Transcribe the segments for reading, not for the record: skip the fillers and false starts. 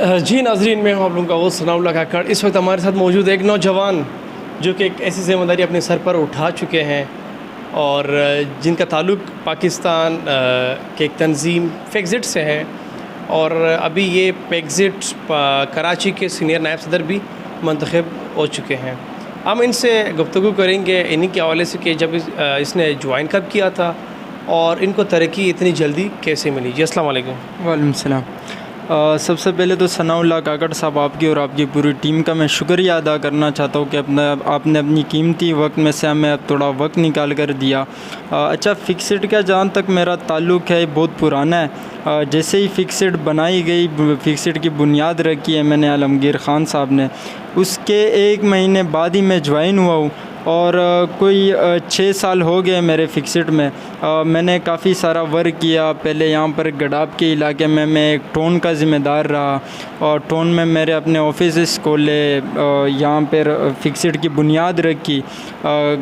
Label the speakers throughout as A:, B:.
A: जी नाजरीन, मैं हूँ आप लोगों का वो सनाउल्लाह काकड़। इस वक्त हमारे साथ मौजूद है एक नौजवान जो कि एक ऐसी ज़िम्मेदारी अपने सर पर उठा चुके हैं और जिनका ताल्लुक़ पाकिस्तान के एक तंजीम फेग्ज़िट से है। और अभी ये फेग्ज़िट कराची के सीनियर नायब सदर भी मंतखब हो चुके हैं। हम इनसे गुफ्तगू करेंगे इन्हीं के हवाले से कि जब इसने ज्वाइन कब किया था और इनको तरक्की इतनी जल्दी कैसे मिली। जी अस्सलाम वालेकुम।
B: वालेकुम सलाम। सबसे पहले तो सनाउल्लाह काकड़ साहब आपकी और आपकी पूरी टीम का मैं शुक्रिया अदा करना चाहता हूँ कि आपने अपनी कीमती वक्त में से हमें अब थोड़ा वक्त निकाल कर दिया। अच्छा, फिक्सिट का जहाँ तक मेरा ताल्लुक़ है बहुत पुराना है। जैसे ही फिक्सिट बनाई गई, फिक्सिट की बुनियाद रखी है मैंने आलमगीर ख़ान साहब ने, उसके 1 महीने बाद ही मैं ज्वाइन हुआ हूँ और कोई 6 साल हो गए मेरे फिक्सिट में। मैंने काफ़ी सारा वर्क किया। पहले यहाँ पर गडाब के इलाके में मैं एक टोन का ज़िम्मेदार रहा और टोन में मेरे अपने ऑफिस खोले, यहाँ पर फिक्सिट की बुनियाद रखी।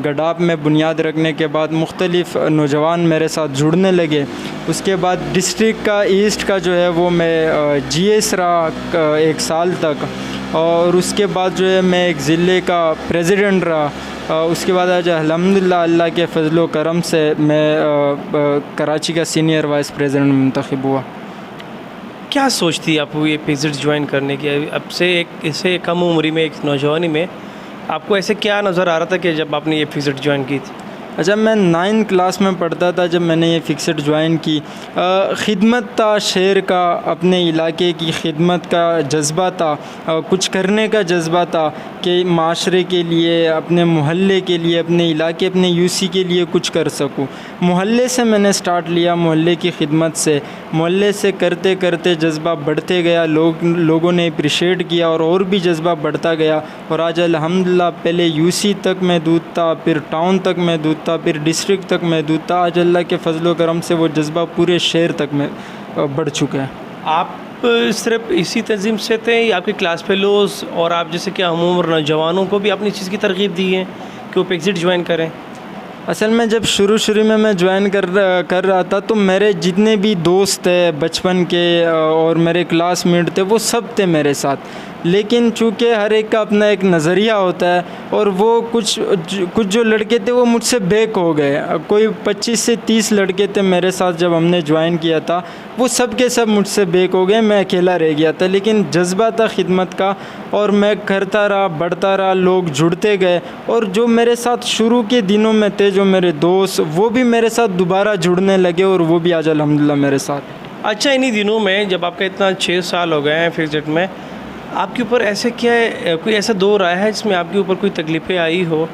B: गडाब में बुनियाद रखने के बाद मुख्तलिफ़ नौजवान मेरे साथ जुड़ने लगे। उसके बाद डिस्ट्रिक्ट का ईस्ट का जो है वो मैं GS रहा 1 साल तक, और उसके बाद जो है मैं एक ज़िले का प्रेसिडेंट रहा। उसके बाद आज अल्हम्दुलिल्लाह अल्लाह के फ़ज़ल करम से मैं कराची का सीनियर वाइस प्रेसिडेंट मुंतखब हुआ।
A: क्या सोचती आपको ये फिक्सिट ज्वाइन करने की? अब से इसे कम उम्री में, एक नौजवानी में आपको ऐसे क्या नज़र आ रहा था कि जब आपने ये फिक्सिट ज्वाइन की थी?
B: अच्छा, मैं 9th क्लास में पढ़ता था जब मैंने ये फिक्सिट ज्वाइन की। ख़िदमत था, शहर का, अपने इलाके की ख़िदमत का जज्बा था, कुछ करने का जज्बा था कि माशरे के लिए, अपने मोहल्ले के लिए, अपने इलाके, अपने UC के लिए कुछ कर सकूं। मोहल्ले से मैंने स्टार्ट लिया, मोहल्ले की ख़िदमत से। मोहल्ले से करते करते जज्बा बढ़ते गया, लोगों ने अप्रिशिएट किया और भी जज्बा बढ़ता गया। और आज अल्हम्दुलिल्लाह पहले UC तक महदूद था, फिर टाउन तक महदूद था, फिर डिस्ट्रिक्ट तक महदूद था। आज अल्लाह के फजलो करम से वो जज्बा पूरे शहर तक में बढ़ चुका है।
A: आप सिर्फ इसी तंजीम से थे या आपके क्लास फेलोज़ और आप जैसे कि हम उम्र नौजवानों को भी अपनी चीज़ की तरगीब दी है कि वो फिक्सिट ज्वाइन करें?
B: असल में जब शुरू में मैं ज्वाइन कर रहा था तो मेरे जितने भी दोस्त थे बचपन के और मेरे क्लासमेट थे वो सब थे मेरे साथ। लेकिन चूँकि हर एक का अपना एक नज़रिया होता है और वो कुछ जो लड़के थे वो मुझसे बैक हो गए। कोई 25 से 30 लड़के थे मेरे साथ जब हमने ज्वाइन किया था, वो सब के सब मुझसे बैक हो गए, मैं अकेला रह गया था। लेकिन जज्बा था खिदमत का और मैं करता रहा, बढ़ता रहा, लोग जुड़ते गए। और जो मेरे साथ शुरू के दिनों में थे, जो मेरे दोस्त, वो भी मेरे साथ दोबारा जुड़ने लगे और वो भी आज अल्हम्दुलिल्लाह मेरे साथ।
A: अच्छा, इन्हीं दिनों में जब आपका इतना 6 साल हो गए हैं फिक्सिट में, आपके ऊपर ऐसे क्या है, कोई ऐसा दौर आया है जिसमें आपके ऊपर कोई तकलीफ़ें आई हो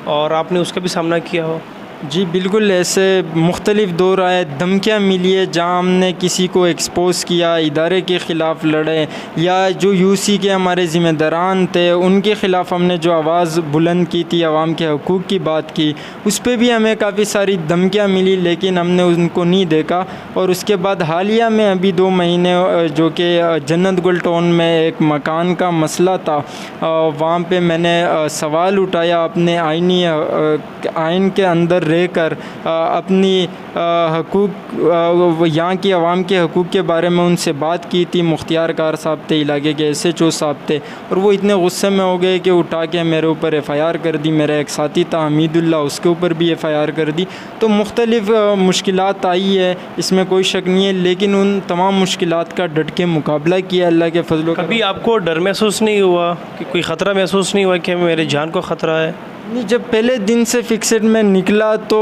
A: और आपने उसका भी सामना किया हो?
B: जी बिल्कुल, ऐसे मुख्तलिफ़ दौर आए, धमकियाँ मिली है जहाँ हमने किसी को एक्सपोज़ किया, इदारे के ख़िलाफ़ लड़े, या जो UC के हमारे ज़िम्मेदारान थे उनके ख़िलाफ़ हमने जो आवाज़ बुलंद की थी, आवाम के हकूक़ की बात की, उस पर भी हमें काफ़ी सारी धमकियाँ मिली, लेकिन हमने उनको नहीं देखा। और उसके बाद हालिया में अभी 2 महीने जो कि जन्नत गुल टाउन में एक मकान का मसला था, वहाँ पर मैंने सवाल उठाया, अपने आइन के अंदर रहकर अपनी हकूक़, यहाँ की आवाम के हकूक़ के बारे में उनसे बात की थी। मुख्तियार कार साहब थे, इलाके के SHO साहब थे, और वो इतने गुस्से में हो गए कि उठा के मेरे ऊपर FIR कर दी। मेरा एक साथी था हमीदुल्लाह, उसके ऊपर भी FIR कर दी। तो मुख्तलिफ़ मुश्किलात आई है, इसमें कोई शक नहीं है, लेकिन उन तमाम मुश्किलात का डट के मुकाबला किया अल्लाह के फजल।
A: कभी आपको डर महसूस नहीं हुआ कि कोई ख़तरा महसूस नहीं हुआ कि मेरे जान को ख़तरा है?
B: नहीं, जब पहले दिन से फिक्सिट में निकला तो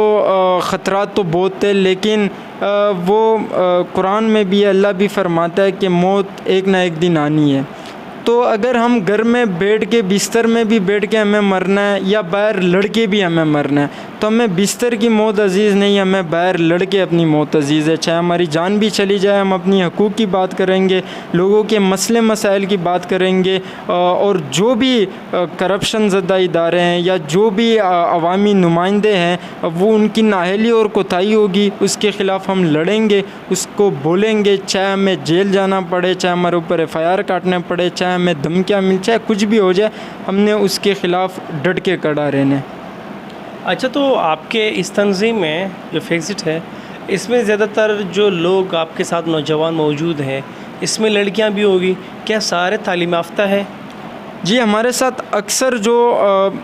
B: ख़तरात तो बहुत थे, लेकिन वो कुरान में भी अल्लाह भी फरमाता है कि मौत एक ना एक दिन आनी है। तो अगर हम घर में बैठ के, बिस्तर में भी बैठ के हमें मरना है या बाहर लड़ के भी हमें मरना है, तो हमें बिस्तर की मौत अज़ीज़ नहीं, हमें बाहर लड़ के अपनी मौत अज़ीज़ है। चाहे हमारी जान भी चली जाए, हम अपनी हकूक़ की बात करेंगे, लोगों के मसले मसाइल की बात करेंगे, और जो भी करप्शन ज़दा इदारे हैं या जो भी अवामी नुमाइंदे हैं वो उनकी नाअहली और कोताही होगी, उसके ख़िलाफ़ हम लड़ेंगे, उसको बोलेंगे, चाहे हमें जेल जाना पड़े, चाहे हमारे ऊपर FIR काटने पड़े, चाहे हमें धमकियाँ मिल, चाहे कुछ भी हो जाए, हमने उसके ख़िलाफ़ डट के खड़ा रहने।
A: अच्छा, तो आपके इस तंज़ीम में जो फिक्सिट है, इसमें ज़्यादातर जो लोग आपके साथ नौजवान मौजूद हैं, इसमें लड़कियां भी होगी, क्या सारे तालीम याफ्ता है?
B: जी, हमारे साथ अक्सर जो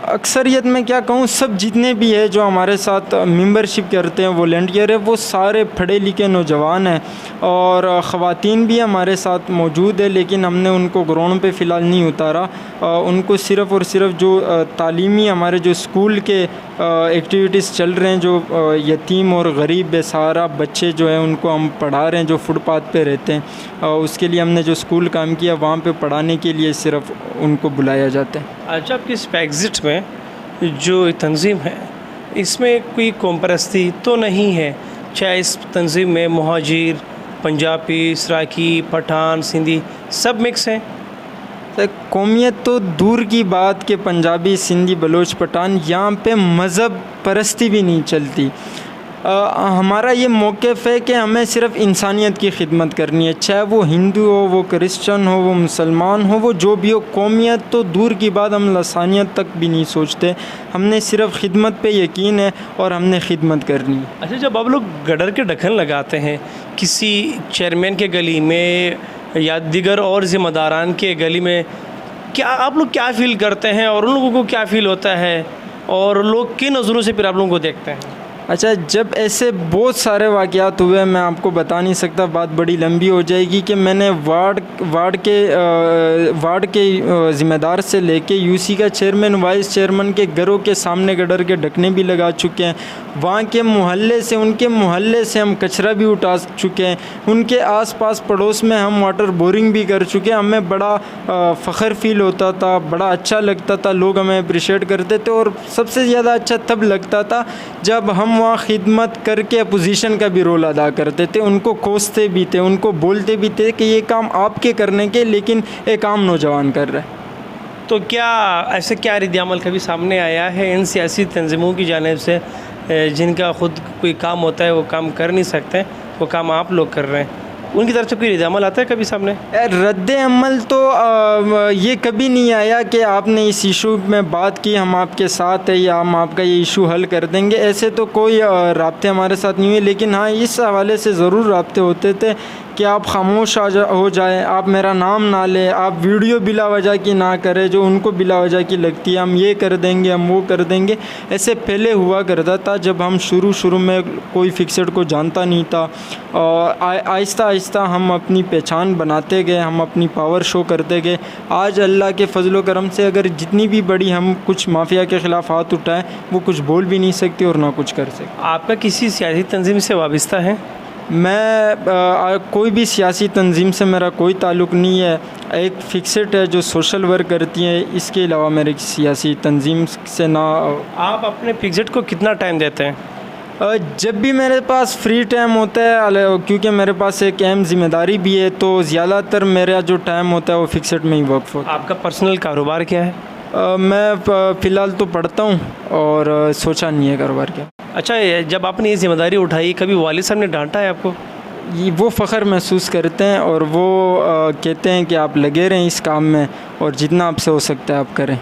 B: अक्सरियत में क्या कहूँ, सब जितने भी है जो हमारे साथ मेंबरशिप करते हैं वॉलंटियर है, वो सारे पढ़े लिखे नौजवान हैं और ख़वातीन भी हमारे साथ मौजूद है, लेकिन हमने उनको ग्राउंड पे फ़िलहाल नहीं उतारा। उनको सिर्फ़ और सिर्फ जो तालीमी हमारे जो स्कूल के एक्टिविटीज़ चल रहे हैं, जो यतीम और गरीब बेसहारा बच्चे जो हैं उनको हम पढ़ा रहे हैं, जो फुटपाथ पे रहते हैं, उसके लिए हमने जो स्कूल काम किया वहाँ पे पढ़ाने के लिए सिर्फ उनको बुलाया जाता है।
A: अच्छा, आपकी इस एग्ज़िट में जो तंज़ीम है इसमें कोई कौम परस्ती तो नहीं है? चाहे इस तंज़ीम में मुहाजिर, पंजाबी, सराकी, पठान, सिंधी सब मिक्स हैं?
B: कौमियत तो दूर की बात कि पंजाबी, सिंधी, बलोच, पठान, यहाँ पे मज़हब परस्ती भी नहीं चलती। हमारा ये मौक़िफ़ है कि हमें सिर्फ़ इंसानियत की खिदमत करनी है, चाहे वो हिंदू हो, वो क्रिश्चन हो, वो मुसलमान हो, वो जो भी हो। कौमियत तो दूर की बात, हम लसानियत तक भी नहीं सोचते। हमने सिर्फ़ खिदमत पे यकीन है और हमने खिदमत करनी है।
A: अच्छा, जब आप लोग गडर के ढक्कन लगाते हैं किसी चेयरमैन के गली में या दिगर और ज़िम्मेदारान के गली में, क्या आप लोग क्या फ़ील करते हैं और उन लोगों को क्या फ़ील होता है, और लोग किन नज़रों से फिर आप लोगों को देखते हैं?
B: अच्छा, जब ऐसे बहुत सारे वाक़यात हुए, मैं आपको बता नहीं सकता, बात बड़ी लंबी हो जाएगी, कि मैंने वार्ड के ज़िम्मेदार से लेके यूसी का चेयरमैन, वाइस चेयरमैन के घरों के सामने गडर के ढकने भी लगा चुके हैं। वहाँ के मोहल्ले से, उनके मोहल्ले से हम कचरा भी उठा चुके हैं। उनके आसपास पड़ोस में हम वाटर बोरिंग भी कर चुके हैं। हमें बड़ा फ़ख्र फ़ील होता था, बड़ा अच्छा लगता था, लोग हमें अप्रिशिएट करते थे। और सबसे ज़्यादा अच्छा तब लगता था जब हम वहाँ खिदमत करके अपोजिशन का भी रोल अदा करते थे, उनको कोसते भी थे, उनको बोलते भी थे कि ये काम आपके करने के, लेकिन एक आम नौजवान कर रहा है।
A: तो क्या ऐसे क्या रद्द-ए-अमल कभी सामने आया है इन सियासी तंजीमों की जानिब से, जिनका ख़ुद कोई काम होता है वो काम कर नहीं सकते, वो काम आप लोग कर रहे हैं, उनकी तरफ से कोई रद्द-ए-अमल आता है कभी सामने?
B: रद्द-ए-अमल तो ये कभी नहीं आया कि आपने इस इशू में बात की, हम आपके साथ है या हम आपका ये इशू हल कर देंगे, ऐसे तो कोई राब्ते हमारे साथ नहीं हुए। लेकिन हाँ, इस हवाले से ज़रूर राब्ते होते थे कि आप खामोश हो जाएं, आप मेरा नाम ना लें, आप वीडियो बिला वजह की ना करें जो उनको बिला वजह की लगती है, हम ये कर देंगे, हम वो कर देंगे। ऐसे पहले हुआ करता था जब हम शुरू में कोई फिक्सड को जानता नहीं था, और आहिस्ता आहिस्ता हम अपनी पहचान बनाते गए, हम अपनी पावर शो करते गए। आज अल्लाह के फजलो करम से अगर जितनी भी बड़ी हम कुछ माफिया के ख़िलाफ़ हाथ उठाएँ, वो कुछ बोल भी नहीं सकती और ना कुछ कर सकते।
A: आपका किसी सियासी तंजीम से वाबस्ता है?
B: मैं कोई भी सियासी तंजीम से मेरा कोई ताल्लुक़ नहीं है। एक फ़िक्सड है जो सोशल वर्क करती है, इसके अलावा मेरे सियासी तंजीम से ना।
A: आप अपने फिक्सड को कितना टाइम देते हैं?
B: जब भी मेरे पास फ्री टाइम होता है, क्योंकि मेरे पास एक अहम ज़िम्मेदारी भी है, तो ज़्यादातर मेरा जो टाइम होता है वो फिक्सड में ही वक्फ होता है।
A: आपका पर्सनल कारोबार क्या है?
B: मैं फ़िलहाल तो पढ़ता हूँ और सोचा नहीं है कारोबार क्या।
A: अच्छा, जब आपने ये ज़िम्मेदारी उठाई, कभी वालिद साहब ने डांटा है आपको?
B: वो फ़ख्र महसूस करते हैं और वो कहते हैं कि आप लगे रहें इस काम में और जितना आपसे हो सकता है आप करें।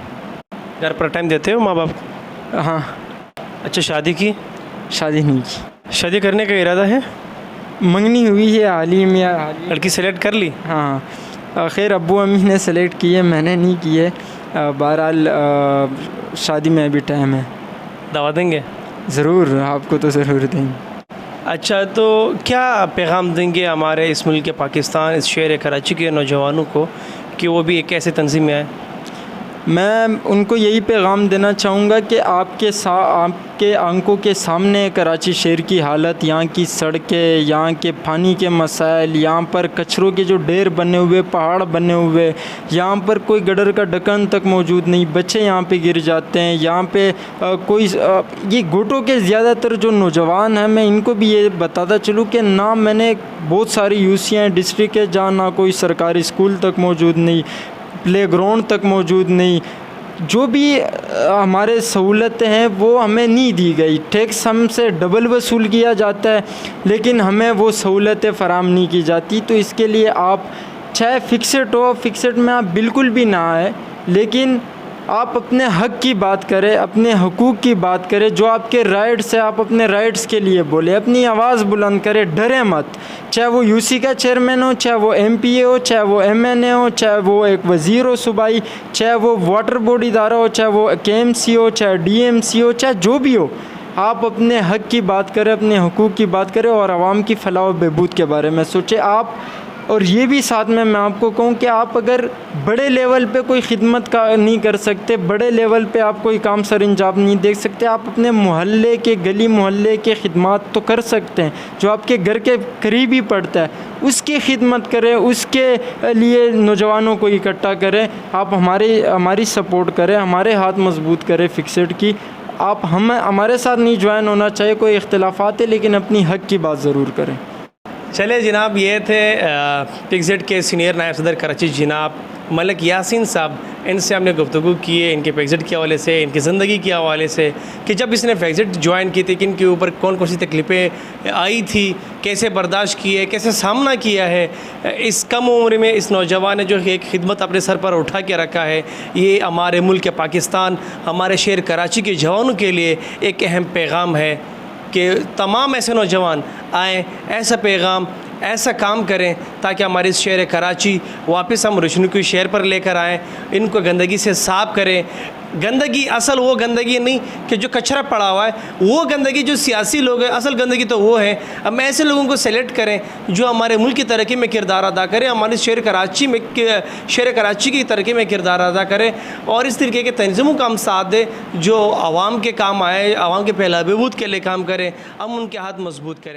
A: घर पर टाइम देते हो माँ बाप?
B: हाँ।
A: अच्छा, शादी की?
B: शादी नहीं की।
A: शादी करने का इरादा है?
B: मंगनी हुई है हाल ही में।
A: लड़की सेलेक्ट कर ली?
B: हाँ, खैर अब्बू अम्मी ने सेलेक्ट की है, मैंने नहीं की है। बहरहाल शादी में अभी टाइम है।
A: दवा देंगे?
B: ज़रूर, आपको तो ज़रूर देंगे।
A: अच्छा, तो क्या पैगाम देंगे हमारे इस मुल्क के पाकिस्तान, इस शहर कराची के नौजवानों को कि वो भी एक ऐसे तंजीम में आए?
B: मैं उनको यही पैगाम देना चाहूँगा कि आपके आंखों के सामने कराची शहर की हालत, यहाँ की सड़कें, यहाँ के पानी के मसाइल, यहाँ पर कचरों के जो ढेर बने हुए, पहाड़ बने हुए, यहाँ पर कोई गडर का ढक्कन तक मौजूद नहीं, बच्चे यहाँ पे गिर जाते हैं, यहाँ पे ये घोटों के ज़्यादातर जो नौजवान हैं, मैं इनको भी ये बताता चलूँ कि ना मैंने बहुत सारी यूसियाँ डिस्ट्रिक्ट है जहाँ ना कोई सरकारी स्कूल तक मौजूद नहीं, प्लेग्राउंड तक मौजूद नहीं, जो भी हमारे सहूलतें हैं वो हमें नहीं दी गई। टैक्स हमसे डबल वसूल किया जाता है लेकिन हमें वो सहूलतें फ़राहम नहीं की जाती। तो इसके लिए आप चाहे फ़िक्सड हो, फ़िक्सड में आप बिल्कुल भी ना आए, लेकिन आप अपने हक़ की बात करें, अपने हकूक़ की बात करें, जो आपके राइट्स है आप अपने राइट्स के लिए बोले, अपनी आवाज़ बुलंद करें, डरे मत। चाहे वो यूसी का चेयरमैन हो, चाहे वो एमपीए हो, चाहे वो एमएनए हो, चाहे वो एक वज़ीर हो सूबाई, चाहे वो वाटर बोर्ड इदारा हो, चाहे वो केएमसी हो, चाहे डीएमसी हो, चाहे जो भी हो, आप अपने हक़ की बात करें, अपने हकूक़ की बात करें और आवाम की फलाह व बहबूद के बारे में सोचें आप। और ये भी साथ में मैं आपको कहूँ कि आप अगर बड़े लेवल पे कोई खिदमत का नहीं कर सकते, बड़े लेवल पे आप कोई काम सर अंजाम नहीं देख सकते, आप अपने मोहल्ले के, गली मोहल्ले के खिदमत तो कर सकते हैं। जो आपके घर के करीब ही पड़ता है उसकी खिदमत करें, उसके लिए नौजवानों को इकट्ठा करें। आप हमारी सपोर्ट करें, हमारे हाथ मजबूत करें फिक्सेड की। आप हमारे साथ नहीं ज्वाइन होना चाहिए, कोई इख्तिलाफात है, लेकिन अपनी हक़ की बात ज़रूर करें।
A: चले जनाब, ये थे पिक्सेड के सीनियर नायब सदर कराची जनाब मलिक यासीन साहब। इनसे हमने गुफ्तगू की है इनके पिक्सेड के हवाले से, इनकी ज़िंदगी के हवाले से कि जब इसने पिक्सेड ज्वाइन की थी कि इनके ऊपर कौन कौन सी तकलीफ़ें आई थी, कैसे बर्दाश्त किए, कैसे सामना किया है। इस कम उम्र में इस नौजवान ने जो एक खिदमत अपने सर पर उठा के रखा है, ये हमारे मुल्क पाकिस्तान, हमारे शहर कराची के जवानों के लिए एक अहम पैगाम है कि तमाम ऐसे नौजवान आएँ, ऐसा पैगाम, ऐसा काम करें ताकि हमारे इस शहर कराची वापस हम रोशनी के शहर पर लेकर आएँ, इनको गंदगी से साफ़ करें। गंदगी असल वो गंदगी नहीं कि जो कचरा पड़ा हुआ है, वो गंदगी जो सियासी लोग हैं, असल गंदगी तो वो है। अब ऐसे लोगों को सेलेक्ट करें जो हमारे मुल्क की तरक्की में किरदार अदा करें, हमारे शहर कराची की तरक्की में किरदार अदा करें और इस तरीके के तंजीमों का हम साथ दें जो आवाम के काम आए, आवाम के फलाह बहबूद के लिए काम करें। हम उनके हाथ मजबूत करें।